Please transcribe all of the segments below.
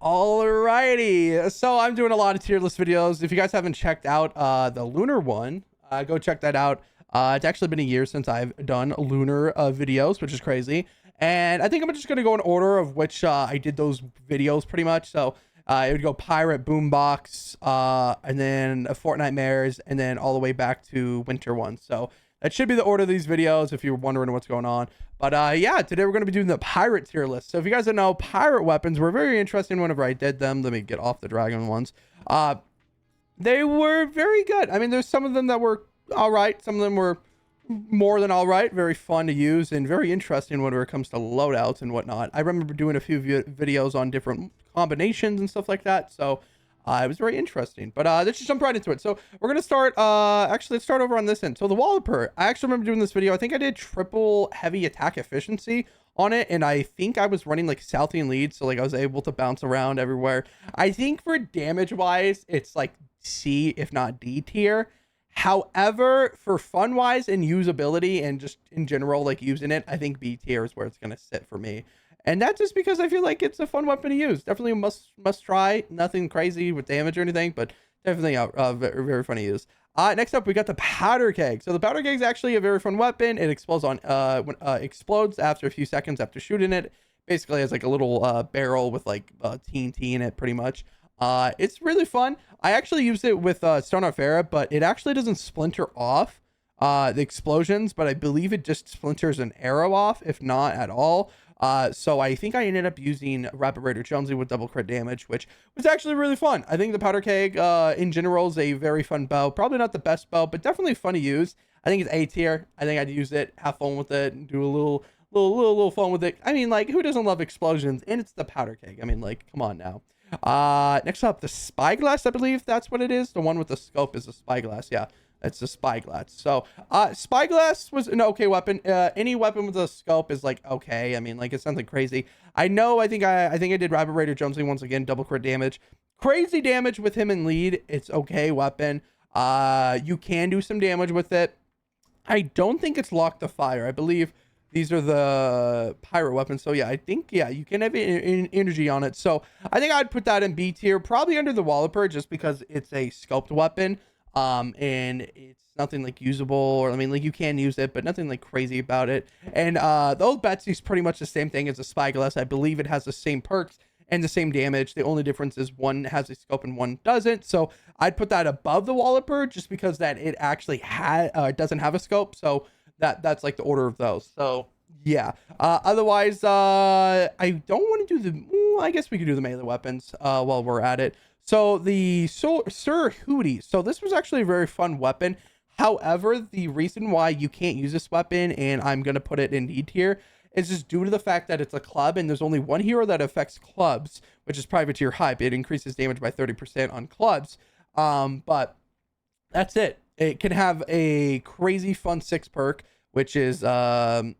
Alrighty, so I'm doing a lot of tier list videos. If you guys haven't checked out the lunar one, go check that out. It's actually been a year since I've done lunar videos, which is crazy. And I think I'm just gonna go in order of which I did those videos pretty much. So it would go pirate, boombox, and then Fortnite mares, and then all the way back to winter one. So that should be the order of these videos if you're wondering what's going on. But yeah, today we're going to be doing the pirate tier list. So if you guys don't know, pirate weapons were very interesting whenever I did them. Let me get off the dragon ones. They were very good. I mean, there's some of them that were all right. Some of them were more than all right. Very fun to use and very interesting whenever it comes to loadouts and whatnot. I remember doing a few videos on different combinations and stuff like that. So it was very interesting, but let's just jump right into it. So we're going to start, actually, let's start over on this end. So the Walloper, I actually remember doing this video. I think I did triple heavy attack efficiency on it. And I think I was running like Southian lead. So like I was able to bounce around everywhere. I think for damage wise, it's like C, if not D tier. However, for fun wise and usability and just in general, like using it, I think B tier is where it's going to sit for me. And that's just because I feel like it's a fun weapon to use. Definitely a must try. Nothing crazy with damage or anything, but definitely very, very fun to use. Next up, we got the powder keg. So the powder keg is actually a very fun weapon. It explodes explodes after a few seconds after shooting it. Basically, has like a little barrel with like TNT in it, pretty much. It's really fun. I actually used it with Stone Art Farah, but it actually doesn't splinter off the explosions, but I believe it just splinters an arrow off, if not at all. So I think I ended up using Rapid Raider Jonesy with double crit damage, which was actually really fun. I think the powder keg in general is a very fun bow. Probably not the best bow, but definitely fun to use. I think it's A tier. I think I'd use it, have fun with it, and do a little fun with it. I mean, like, who doesn't love explosions? And it's the powder keg. I mean, like, come on now. Next up, the spyglass. I believe that's what it is. The one with the scope is the spyglass. Yeah. It's a spyglass. So spyglass was an okay weapon. Any weapon with a scope is like okay. I mean, like, it's nothing crazy. I know. I think I did Rapid Raider Jonesy once again, double crit damage, crazy damage with him in lead. It's okay weapon. You can do some damage with it. I don't think it's locked to fire. I believe these are the pirate weapons. So yeah, I think you can have energy on it. So I think I'd put that in B tier, probably under the Walloper, just because it's a scoped weapon. And it's nothing like usable, or I mean, like, you can use it, but nothing like crazy about it. And the old Betsy's pretty much the same thing as a spyglass. I believe it has the same perks and the same damage. The only difference is one has a scope and one doesn't. So I'd put that above the Walloper just because that it actually doesn't have a scope. So that's like the order of those. So yeah. Otherwise, I don't want to do the. I guess we could do the melee weapons while we're at it. So the Sir Hootie. So this was actually a very fun weapon. However, the reason why you can't use this weapon, and I'm going to put it in D tier, is just due to the fact that it's a club and there's only one hero that affects clubs, which is Privateer Hype. It increases damage by 30% on clubs. But that's it. It can have a crazy fun 6 perk, which is crit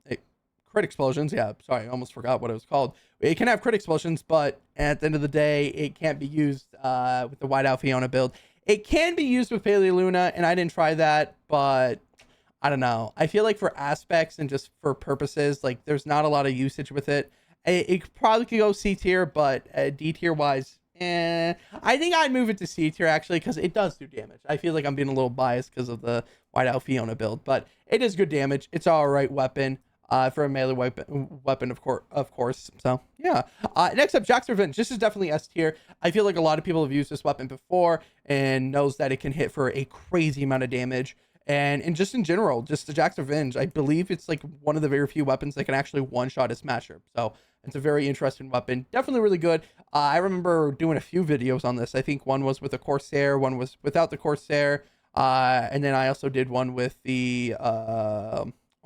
explosions. Yeah, sorry, I almost forgot what it was called. It can have crit explosions, but at the end of the day, it can't be used with the Whiteout Fiona build. It can be used with Paleo Luna, and I didn't try that, but I don't know. I feel like for aspects and just for purposes, like, there's not a lot of usage with it. It probably could go C tier, but D tier wise, I think I'd move it to C tier, actually, because it does do damage. I feel like I'm being a little biased because of the Whiteout Fiona build, but it is good damage. It's all right weapon. For a melee weapon, of course. So yeah. Next up, Jack's Revenge. This is definitely S tier. I feel like a lot of people have used this weapon before and knows that it can hit for a crazy amount of damage. And just in general, just the Jack's Revenge, I believe it's like one of the very few weapons that can actually one-shot a smasher. So it's a very interesting weapon. Definitely really good. I remember doing a few videos on this. I think one was with the Corsair, one was without the Corsair, and then I also did one with the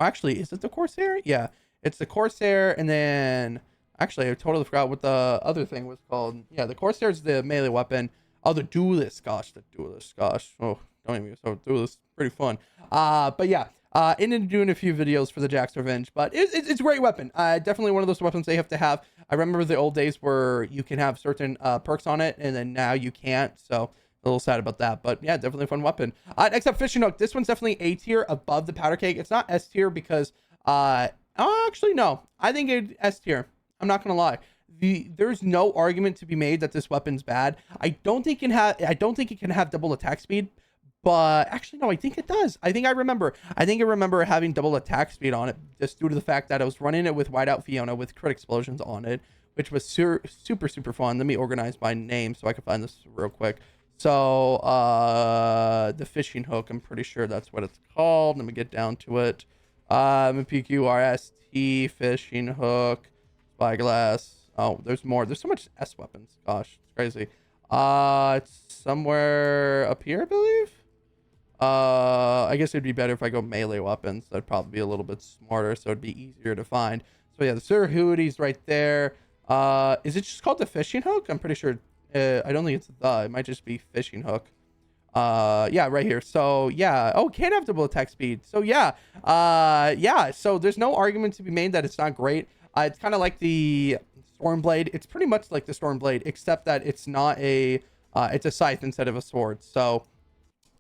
actually, is it the Corsair? Yeah, it's the Corsair, and then actually I totally forgot what the other thing was called. Yeah, the Corsair is the melee weapon. Oh, the Duelist. Gosh, the Duelist. Gosh, oh, don't even get so Duelist. Pretty fun. But yeah, ended up doing a few videos for the Jack's Revenge, but it's a great weapon. Definitely one of those weapons they have to have. I remember the old days where you can have certain perks on it, and then now you can't. So a little sad about that, but yeah, definitely a fun weapon. Next up, Fishing Hook. This one's definitely A tier, above the Powder Keg. It's not S tier because, oh, actually, no. I think it's S tier. I'm not gonna lie. there's no argument to be made that this weapon's bad. I don't think it can have double attack speed, but actually no, I think it does. I think I remember having double attack speed on it, just due to the fact that I was running it with Whiteout Fiona with crit explosions on it, which was super fun. Let me organize my name so I can find this real quick. So the fishing hook, I'm pretty sure that's what it's called. Let me get down to it. PQRST fishing hook, spyglass. Oh, there's more. There's so much S weapons. Gosh, it's crazy. It's somewhere up here, I believe. I guess it'd be better if I go melee weapons. That'd probably be a little bit smarter, so it'd be easier to find. So yeah, the Sir Hooties right there. Is it just called the fishing hook? I'm pretty sure. I don't think it's the. It might just be fishing hook. Yeah, right here. So yeah. Oh, can't have double attack speed. So yeah. Yeah. So there's no argument to be made that it's not great. It's kind of like the Stormblade. It's pretty much like the Stormblade, except that it's not a. It's a scythe instead of a sword. So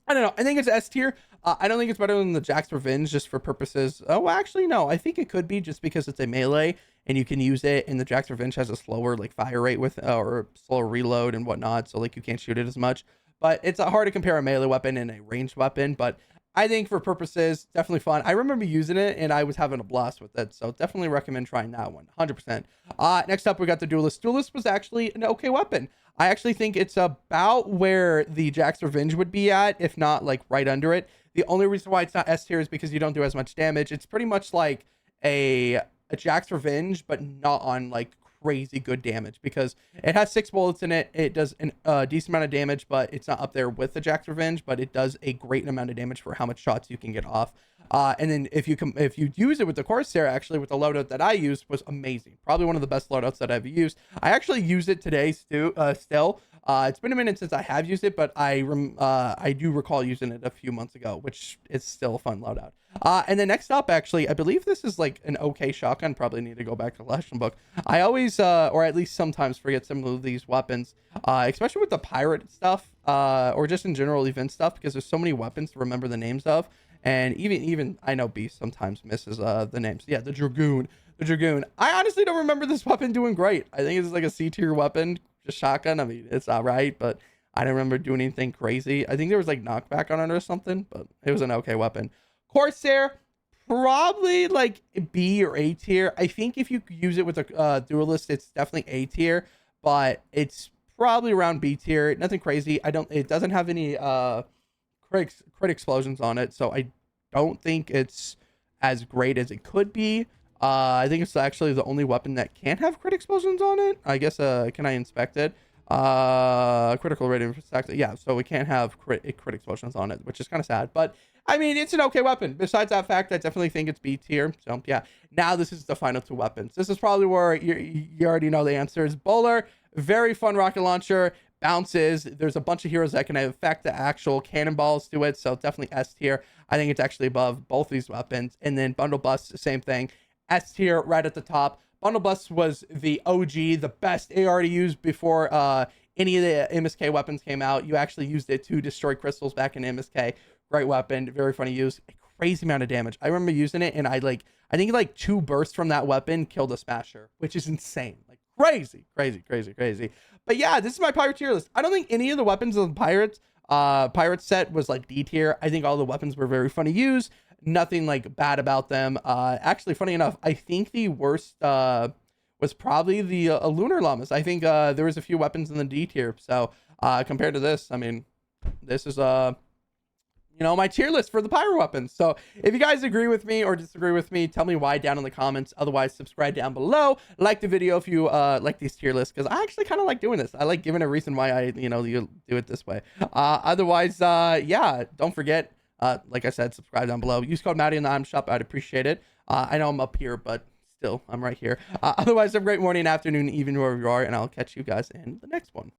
I don't know. I think it's S tier. I don't think it's better than the Jack's Revenge just for purposes. Oh, actually, no. I think it could be just because it's a melee and you can use it. And the Jack's Revenge has a slower like fire rate with or slower reload and whatnot. So like you can't shoot it as much. But it's hard to compare a melee weapon and a ranged weapon. But I think for purposes, definitely fun. I remember using it and I was having a blast with it. So definitely recommend trying that one. 100%. Next up, we got the Duelist. Duelist was actually an okay weapon. I actually think it's about where the Jack's Revenge would be at, if not like right under it. The only reason why it's not S tier is because you don't do as much damage. It's pretty much like a Jack's Revenge, but not on like crazy good damage because it has 6 bullets in it. It does a decent amount of damage, but it's not up there with the Jack's Revenge, but it does a great amount of damage for how much shots you can get off. And then if you use it with the Corsair, actually with the loadout that I used was amazing. Probably one of the best loadouts that I've used. I actually use it today still. It's been a minute since I have used it, but I do recall using it a few months ago, which is still a fun loadout. And then next up, actually, I believe this is like an okay shotgun. Probably need to go back to the lesson book. I always, or at least sometimes, forget some of these weapons, especially with the pirate stuff, or just in general event stuff, because there's so many weapons to remember the names of. And even I know Beast sometimes misses the names. Yeah, the Dragoon. The Dragoon. I honestly don't remember this weapon doing great. I think it's like a C tier weapon, just shotgun. I mean, it's all right, but I don't remember doing anything crazy. I think there was like knockback on it or something, but it was an okay weapon. Corsair, probably like B or A tier. I think if you use it with a Duelist, it's definitely A tier, but it's probably around B tier. Nothing crazy. It doesn't have any crit explosions on it, so I don't think it's as great as it could be. I think it's actually the only weapon that can't have crit explosions on it. I guess can I inspect it? Critical rating for stack. Yeah, so we can't have crit explosions on it, which is kind of sad, but I mean, it's an okay weapon. Besides that fact, I definitely think it's B tier. So yeah, now this is the final 2 weapons. This is probably where you already know the answers. Bowler, very fun rocket launcher. Bounces. There's a bunch of heroes that can affect the actual cannonballs to it, so definitely S tier. I think it's actually above both these weapons. And then Bundle Bust, same thing. S tier right at the top. Bundle Bust was the OG, the best AR to use before any of the MSK weapons came out. You actually used it to destroy crystals back in MSK. Great weapon, very funny use. A crazy amount of damage. I remember using it, and I think like 2 bursts from that weapon killed a Smasher, which is insane. Like crazy. But yeah, this is my pirate tier list. I don't think any of the weapons of the pirate set was like D tier. I think all the weapons were very fun to use. Nothing like bad about them. Actually, funny enough, I think the worst was probably the lunar llamas. I think there was a few weapons in the D tier. So compared to this, I mean, this is my tier list for the pirate weapons. So if you guys agree with me or disagree with me, tell me why down in the comments. Otherwise, subscribe down below. Like the video if you like these tier lists, because I actually kind of like doing this. I like giving a reason why I you do it this way. Otherwise, yeah, don't forget, like I said, subscribe down below. Use code Matty in the item shop. I'd appreciate it. I know I'm up here, but still, I'm right here. Otherwise, have a great morning, afternoon, even wherever you are, and I'll catch you guys in the next one.